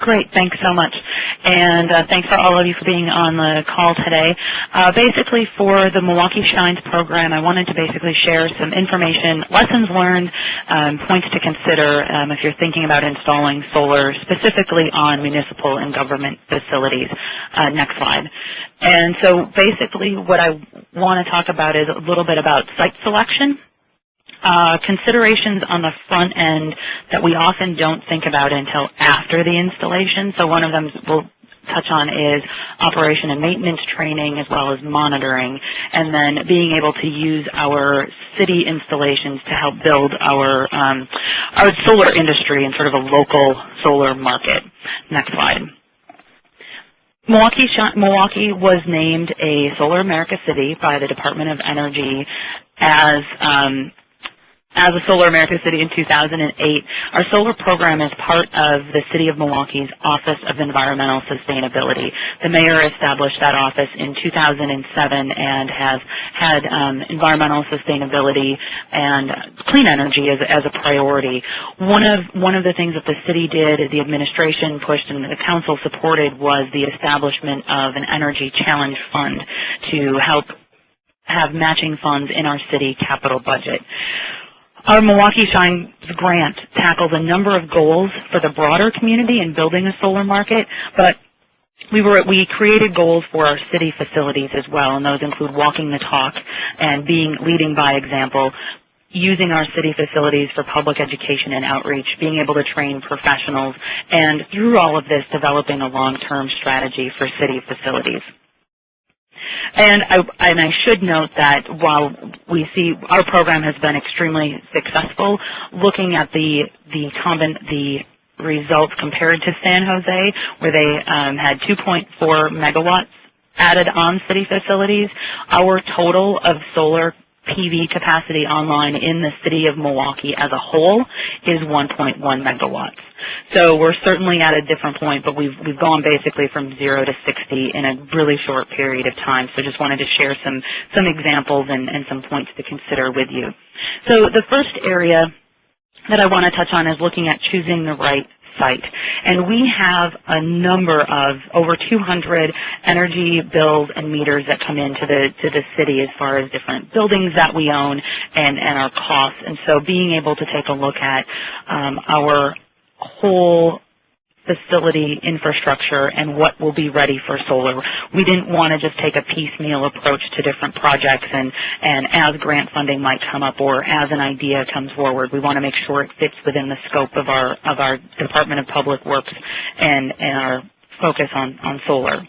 Great, thanks so much. And thanks for all of you for being on the call today. Basically for the Milwaukee Shines program, I wanted to basically share some information, lessons learned, points to consider if you're thinking about installing solar specifically on municipal and government facilities. Next slide. And so basically what I want to talk about is a little bit about site selection. Considerations on the front end that we often don't think about until after the installation. So one of them we'll touch on is operation and maintenance training as well as monitoring, and then being able to use our city installations to help build our solar industry in sort of a local solar market. Next slide. Milwaukee was named a Solar America City by the Department of Energy as a Solar America City in 2008. Our solar program is part of the City of Milwaukee's Office of Environmental Sustainability. The mayor established that office in 2007 and has had environmental sustainability and clean energy as a priority. One of the things that the city did, the administration pushed and the council supported, was the establishment of an energy challenge fund to help have matching funds in our city capital budget. Our Milwaukee Shines grant tackles a number of goals for the broader community in building a solar market, but we created goals for our city facilities as well, and those include walking the talk and leading by example, using our city facilities for public education and outreach, being able to train professionals, and through all of this, developing a long-term strategy for city facilities. And I should note that while we see our program has been extremely successful, looking at the results compared to San Jose, where they had 2.4 megawatts added on city facilities, our total of solar PV capacity online in the city of Milwaukee as a whole is 1.1 megawatts. So we're certainly at a different point, but we've gone basically from 0 to 60 in a really short period of time. So just wanted to share some examples and some points to consider with you. So the first area that I want to touch on is looking at choosing the right site. And we have a number of over 200 energy bills and meters that come into the city as far as different buildings that we own and our costs. And so being able to take a look at our whole facility infrastructure and what will be ready for solar. We didn't want to just take a piecemeal approach to different projects and as grant funding might come up or as an idea comes forward, we want to make sure it fits within the scope of our Department of Public Works and our focus on solar.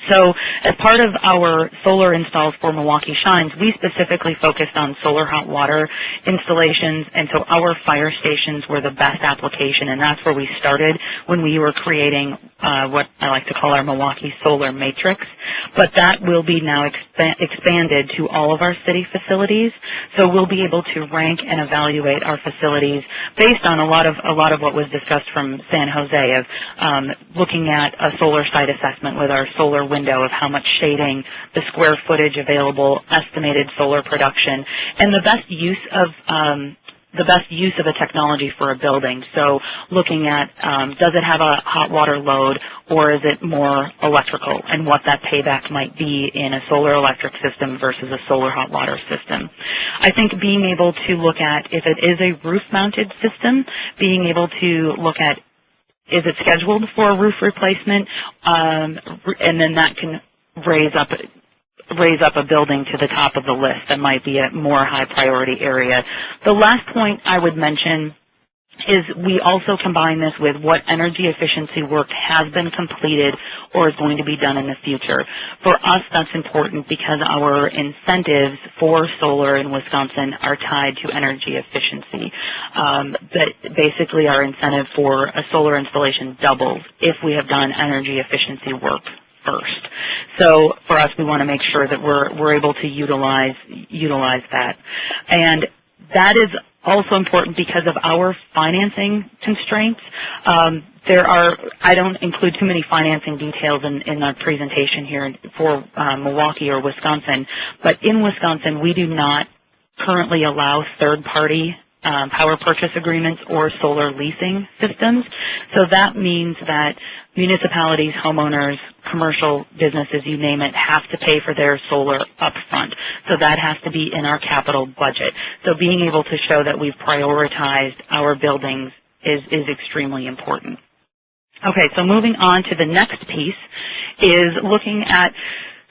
So as part of our solar installs for Milwaukee Shines, we specifically focused on solar hot water installations, and so our fire stations were the best application, and that's where we started when we were creating what I like to call our Milwaukee Solar Matrix. But that will be now expanded to all of our city facilities, so we'll be able to rank and evaluate our facilities based on a lot of what was discussed from San Jose of looking at a solar site assessment with our solar window of how much shading, the square footage available, estimated solar production, and the best use of a technology for a building. So looking at does it have a hot water load or is it more electrical, and what that payback might be in a solar electric system versus a solar hot water system. I think being able to look at if it is a roof-mounted system, being able to look at is it scheduled for a roof replacement, and then that can raise up a building to the top of the list. That might be a more high priority area. The last point I would mention is we also combine this with what energy efficiency work has been completed or is going to be done in the future. For us, that's important because our incentives for solar in Wisconsin are tied to energy efficiency. But basically, our incentive for a solar installation doubles if we have done energy efficiency work first. So for us, we want to make sure that we're able to utilize that. And that is also important because of our financing constraints. I don't include too many financing details in our presentation here for Milwaukee or Wisconsin, but in Wisconsin, we do not currently allow third-party power purchase agreements or solar leasing systems. So that means that municipalities, homeowners, commercial businesses, you name it, have to pay for their solar upfront. So that has to be in our capital budget. So being able to show that we've prioritized our buildings is extremely important. Okay, so moving on to the next piece is looking at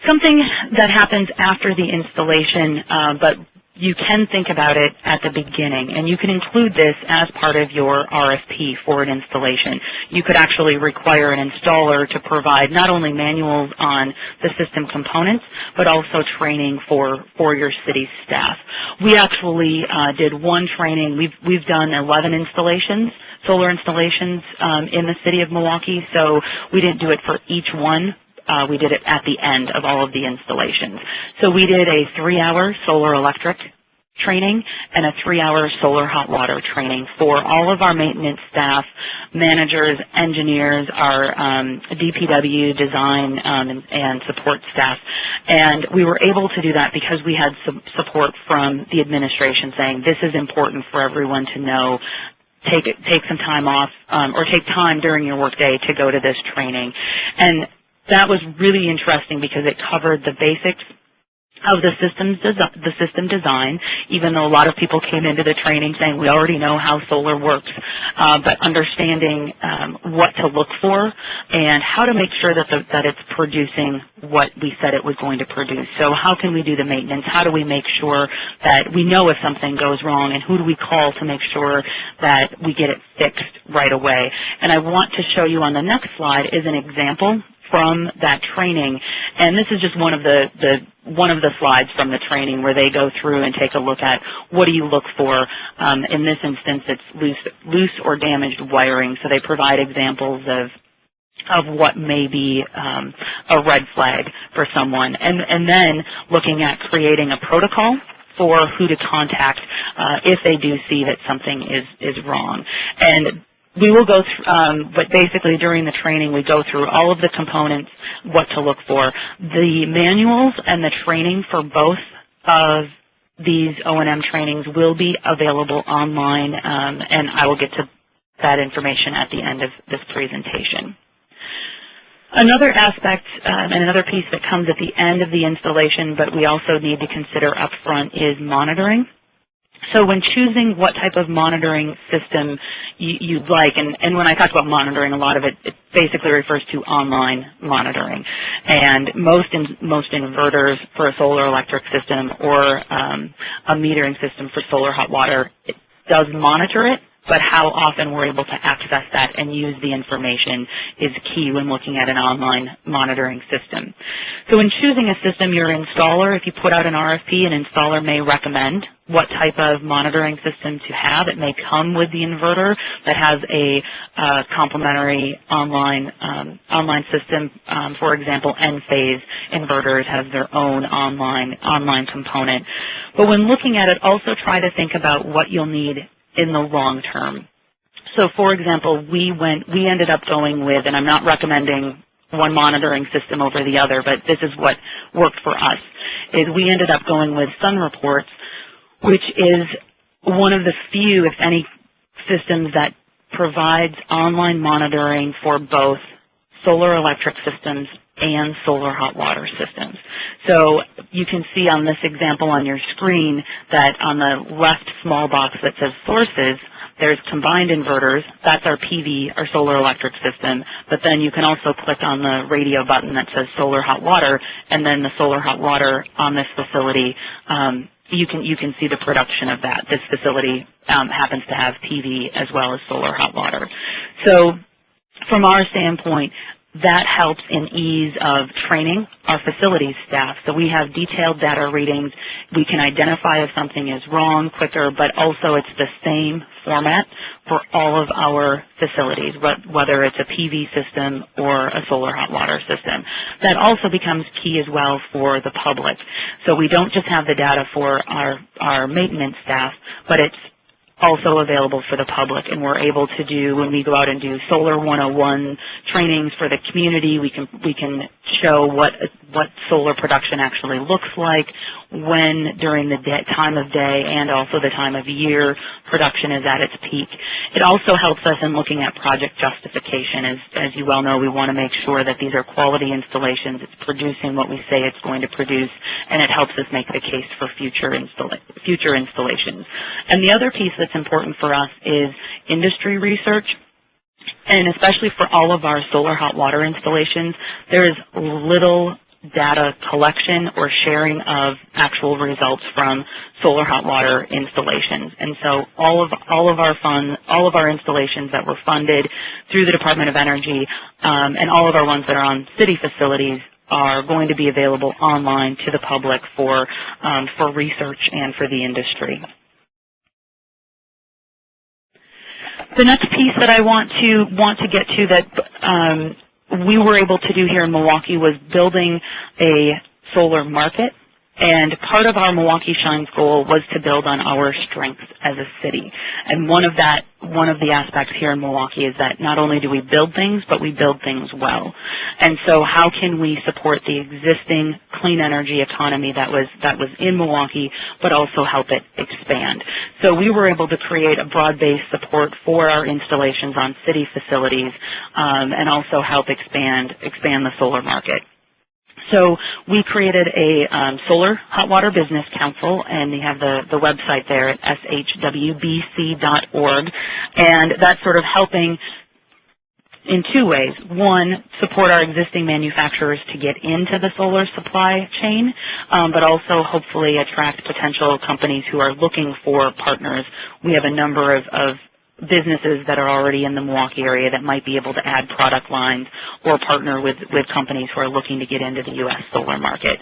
something that happens after the installation, but you can think about it at the beginning, and you can include this as part of your RFP for an installation. You could actually require an installer to provide not only manuals on the system components, but also training for your city staff. We actually did one training. We've done 11 installations, solar installations in the city of Milwaukee, so we didn't do it for each one. We did it at the end of all of the installations. So we did a 3-hour solar electric training and a 3-hour solar hot water training for all of our maintenance staff, managers, engineers, our DPW, design, and support staff. And we were able to do that because we had some support from the administration saying this is important for everyone to know. Take some time off or take time during your workday to go to this training. And that was really interesting because it covered the basics of the system design, even though a lot of people came into the training saying we already know how solar works, but understanding what to look for and how to make sure that it's producing what we said it was going to produce. So how can we do the maintenance? How do we make sure that we know if something goes wrong, and who do we call to make sure that we get it fixed right away? And I want to show you on the next slide is an example from that training, and this is just one of the slides from the training where they go through and take a look at what do you look for. In this instance, it's loose or damaged wiring, so they provide examples of what may be a red flag for someone, and then looking at creating a protocol for who to contact if they do see that something is wrong. And we will go through, but basically during the training we go through all of the components, what to look for. The manuals and the training for both of these O&M trainings will be available online, and I will get to that information at the end of this presentation. Another aspect and another piece that comes at the end of the installation, but we also need to consider up front, is monitoring. So when choosing what type of monitoring system you'd like, and when I talk about monitoring, a lot of it basically refers to online monitoring. And most inverters for a solar electric system or a metering system for solar hot water, it does monitor it, but how often we're able to access that and use the information is key when looking at an online monitoring system. So when choosing a system, your installer, if you put out an RFP, an installer may recommend what type of monitoring system to have. It may come with the inverter that has a complementary online system. For example, Enphase inverters have their own online component. But when looking at it, also try to think about what you'll need in the long term. So, for example, we ended up going with, and I'm not recommending one monitoring system over the other, but this is what worked for us, is we ended up going with Sun Reports, which is one of the few, if any, systems that provides online monitoring for both solar electric systems and solar hot water systems. So you can see on this example on your screen that on the left small box that says sources, there's combined inverters. That's our PV, our solar electric system. But then you can also click on the radio button that says solar hot water, and then the solar hot water on this facility, you can see the production of that. This facility happens to have PV as well as solar hot water. So from our standpoint, that helps in ease of training our facilities staff. So we have detailed data readings. We can identify if something is wrong quicker, but also it's the same format for all of our facilities, whether it's a PV system or a solar hot water system. That also becomes key as well for the public. So we don't just have the data for our maintenance staff, but it's also available for the public, and we're able to do, when we go out and do Solar 101 trainings for the community, we can show what solar production actually looks like, when during the time of day and also the time of year production is at its peak. It also helps us in looking at project justification. As you well know, we want to make sure that these are quality installations, it's producing what we say it's going to produce, and it helps us make the case for future installations. And the other piece that's important for us is industry research. And especially for all of our solar hot water installations, there is little data collection or sharing of actual results from solar hot water installations. And so all of our installations that were funded through the Department of Energy, and all of our ones that are on city facilities, are going to be available online to the public for research and for the industry. The next piece that I want to get to that we were able to do here in Milwaukee was building a solar market. And part of our Milwaukee Shines goal was to build on our strengths as a city. And one of the aspects here in Milwaukee is that not only do we build things, but we build things well. And so how can we support the existing clean energy economy that was in Milwaukee, but also help it expand? So we were able to create a broad-based support for our installations on city facilities, and also help expand the solar market. So we created a Solar Hot Water Business Council, and we have the website there at shwbc.org, and that's sort of helping in two ways. One, support our existing manufacturers to get into the solar supply chain, but also hopefully attract potential companies who are looking for partners. We have a number of businesses that are already in the Milwaukee area that might be able to add product lines or partner with companies who are looking to get into the U.S. solar market.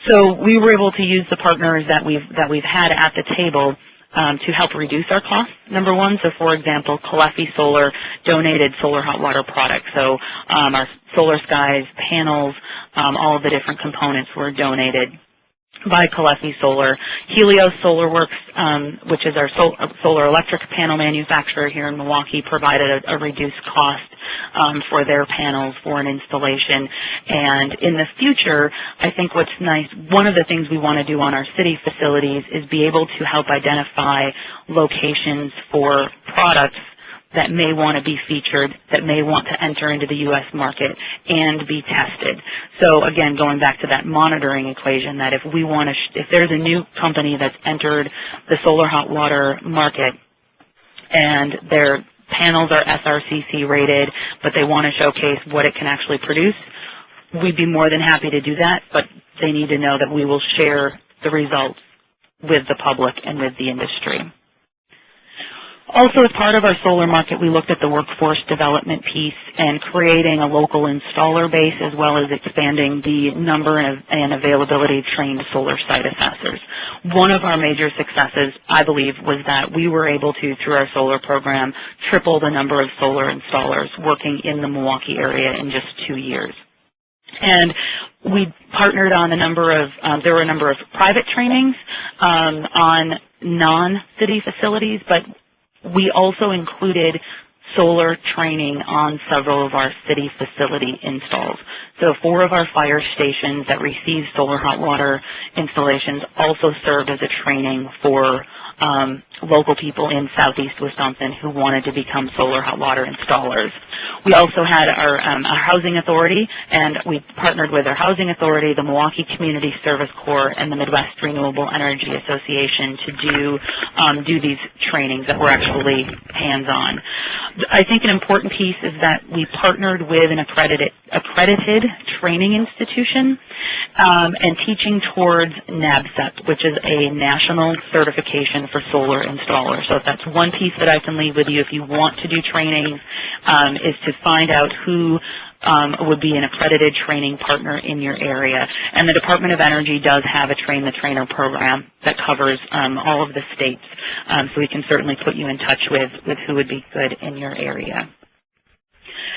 So we were able to use the partners that we've had at the table to help reduce our costs, number one. So, for example, Calleffi Solar donated solar hot water products. So our Solar Skies panels, all of the different components were donated by Calleffi Solar. Helios Solar Works, which is our solar electric panel manufacturer here in Milwaukee, provided a reduced cost for their panels for an installation. And in the future, I think what's nice, one of the things we want to do on our city facilities is be able to help identify locations for products that may want to be featured, that may want to enter into the U.S. market and be tested. So again, going back to that monitoring equation, that if there's a new company that's entered the solar hot water market and their panels are SRCC rated, but they want to showcase what it can actually produce, we'd be more than happy to do that, but they need to know that we will share the results with the public and with the industry. Also, as part of our solar market, we looked at the workforce development piece and creating a local installer base, as well as expanding the number and availability of trained solar site assessors. One of our major successes, I believe, was that we were able to, through our solar program, triple the number of solar installers working in the Milwaukee area in just 2 years. And we partnered on there were a number of private trainings on non-city facilities, but we also included solar training on several of our city facility installs. So 4 of our fire stations that receive solar hot water installations also served as a training for local people in southeast Wisconsin who wanted to become solar hot water installers. We also had our housing authority, and we partnered with our housing authority, the Milwaukee Community Service Corps, and the Midwest Renewable Energy Association to do these trainings that were actually hands-on. I think an important piece is that we partnered with an accredited training institution and teaching towards NABCEP, which is a national certification for solar installers. So that's one piece that I can leave with you if you want to do trainings, is to find out who would be an accredited training partner in your area. And the Department of Energy does have a Train the Trainer program that covers all of the states. So we can certainly put you in touch with who would be good in your area.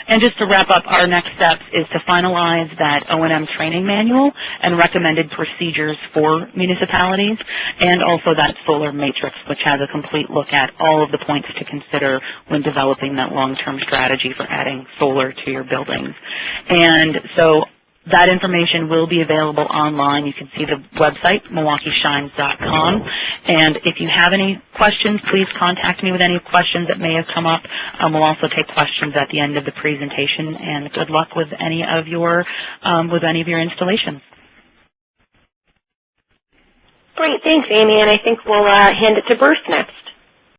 And just to wrap up, our next steps is to finalize that O&M training manual and recommended procedures for municipalities, and also that solar matrix, which has a complete look at all of the points to consider when developing that long-term strategy for adding solar to your buildings. And so that information will be available online. You can see the website, MilwaukeeShines.com. And if you have any questions, please contact me with any questions that may have come up. We'll also take questions at the end of the presentation. And good luck with any of your installations. Great, thanks, Amy. And I think we'll hand it to Bruce next.